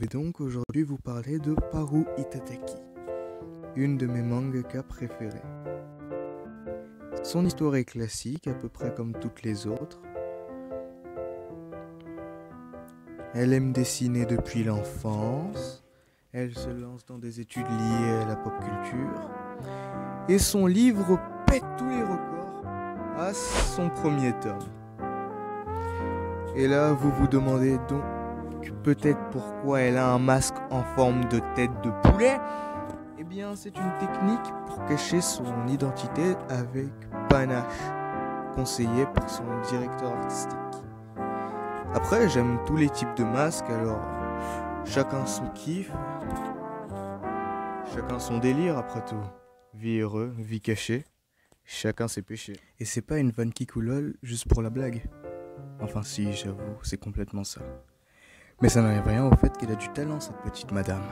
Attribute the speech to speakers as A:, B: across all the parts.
A: vais donc aujourd'hui vous parler de Paru Itataki, une de mes mangaka préférées. Son histoire est classique, à peu près comme toutes les autres. Elle aime dessiner depuis l'enfance, elle se lance dans des études liées à la pop culture, et son livre pète tous les records à son premier tome. Et là, vous vous demandez donc peut-être pourquoi elle a un masque en forme de tête de poulet. Eh bien, c'est une technique pour cacher son identité avec panache, conseillée par son directeur artistique. Après, j'aime tous les types de masques, alors chacun son kiff, chacun son délire après tout. Vie heureuse, vie cachée, chacun ses péchés. Et c'est pas une vanne qui coulole juste pour la blague. Enfin si, j'avoue, c'est complètement ça. Mais ça n'enlève rien au fait qu'elle a du talent, cette petite madame.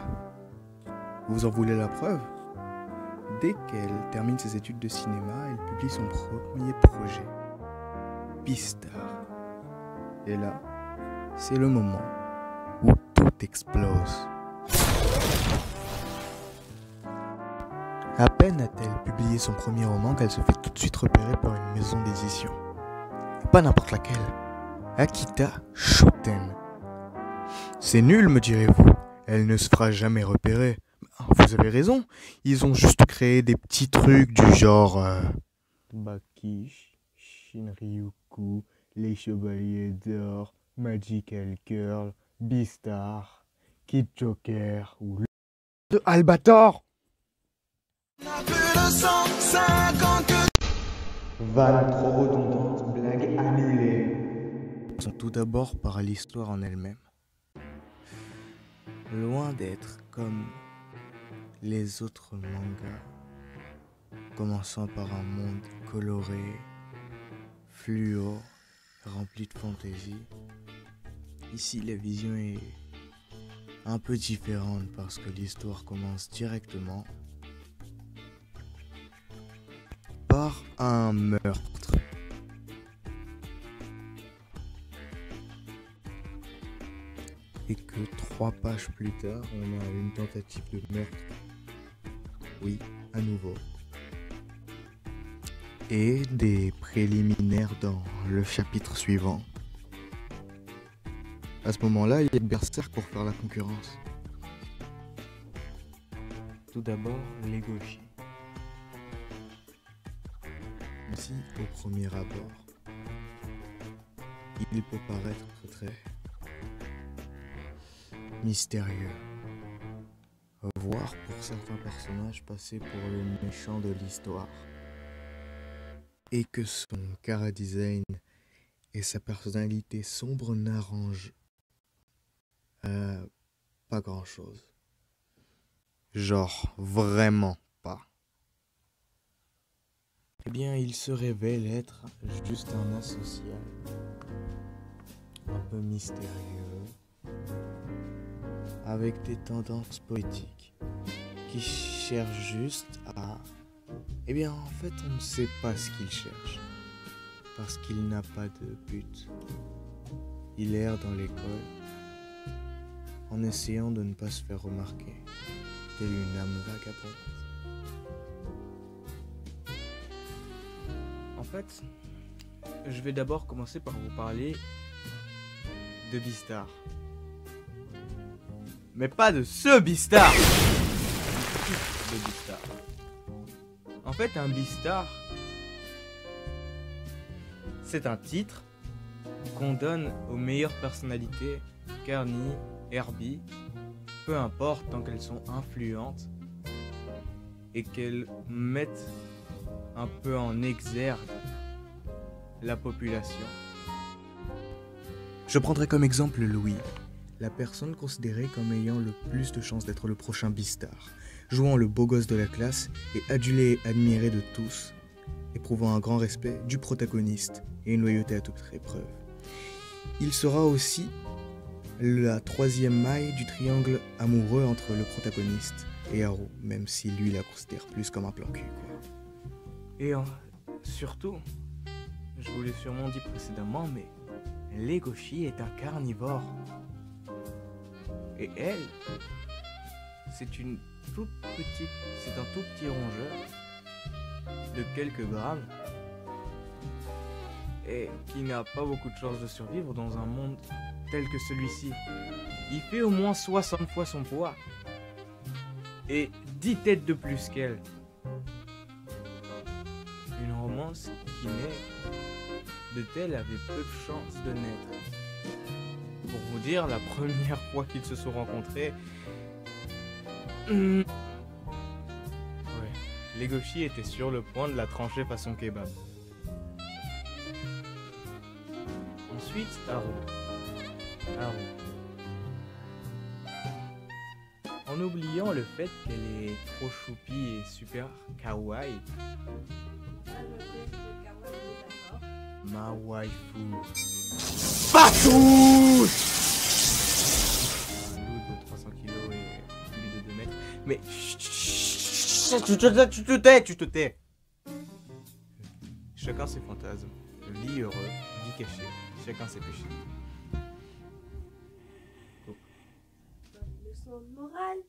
A: Vous en voulez la preuve ? Dès qu'elle termine ses études de cinéma, elle publie son premier projet, Beastar. Et là, c'est le moment où tout explose. À peine a-t-elle publié son premier roman qu'elle se fait tout de suite repérer par une maison d'édition. Et pas n'importe laquelle. Akita Shoten. C'est nul, me direz-vous. Elle ne se fera jamais repérer. Vous avez raison. Ils ont juste créé des petits trucs du genre Bakish, Shinryuku, Les Chevaliers d'Or, Magical Girl, Beastar, Kid Joker ou le de Albator. 20 trop redondantes, blagues annulées. Sont tout d'abord par l'histoire en elle-même. Loin d'être comme les autres mangas, commençant par un monde coloré, fluo, rempli de fantaisie, ici la vision est un peu différente parce que l'histoire commence directement par un meurtre. Et que 3 pages plus tard, on a une tentative de meurtre. Oui, à nouveau. Et des préliminaires dans le chapitre suivant. À ce moment-là, il y a Berserk pour faire la concurrence. Tout d'abord, Legoshi. Même si, au premier abord, il peut paraître très mystérieux, voire pour certains personnages passer pour le méchant de l'histoire, et que son chara-design et sa personnalité sombre n'arrangent pas grand-chose. Genre, vraiment pas. Eh bien, il se révèle être juste un asocial, un peu mystérieux, avec des tendances poétiques, qui cherche juste à... Eh bien, en fait, on ne sait pas ce qu'il cherche, parce qu'il n'a pas de but. Il erre dans l'école, en essayant de ne pas se faire remarquer, telle une âme vagabonde. En fait, je vais d'abord commencer par vous parler de Beastar. Mais pas de ce Beastar. De Beastar. En fait, un Beastar, c'est un titre qu'on donne aux meilleures personnalités, Carney, Herbie, peu importe tant qu'elles sont influentes et qu'elles mettent un peu en exergue la population. Je prendrai comme exemple Louis, la personne considérée comme ayant le plus de chances d'être le prochain Beastar, jouant le beau gosse de la classe et adulé et admiré de tous, éprouvant un grand respect du protagoniste et une loyauté à toute épreuve. Il sera aussi la 3e maille du triangle amoureux entre le protagoniste et Haru, même si lui la considère plus comme un plan cul, quoi. Et surtout, je vous l'ai sûrement dit précédemment, mais Legoshi est un carnivore.
B: Et elle, c'est un tout petit rongeur de quelques grammes et qui n'a pas beaucoup de chances de survivre dans un monde tel que celui-ci. Il fait au moins 60 fois son poids et 10 têtes de plus qu'elle. Une romance qui naît de telle avait peu de chances de naître. Pour vous dire, la première fois qu'ils se sont rencontrés, ouais, Legoshi était sur le point de la trancher façon kebab. Ensuite, Haru. En oubliant le fait qu'elle est trop choupie et super kawaii. Ma waifu. Patou! Un loup de 300 kilos et plus de 2 mètres. Mais tu te tais. Chacun ses fantasmes. Vie heureux, vie cachée. Chacun ses péchés.
C: Leçon de morale.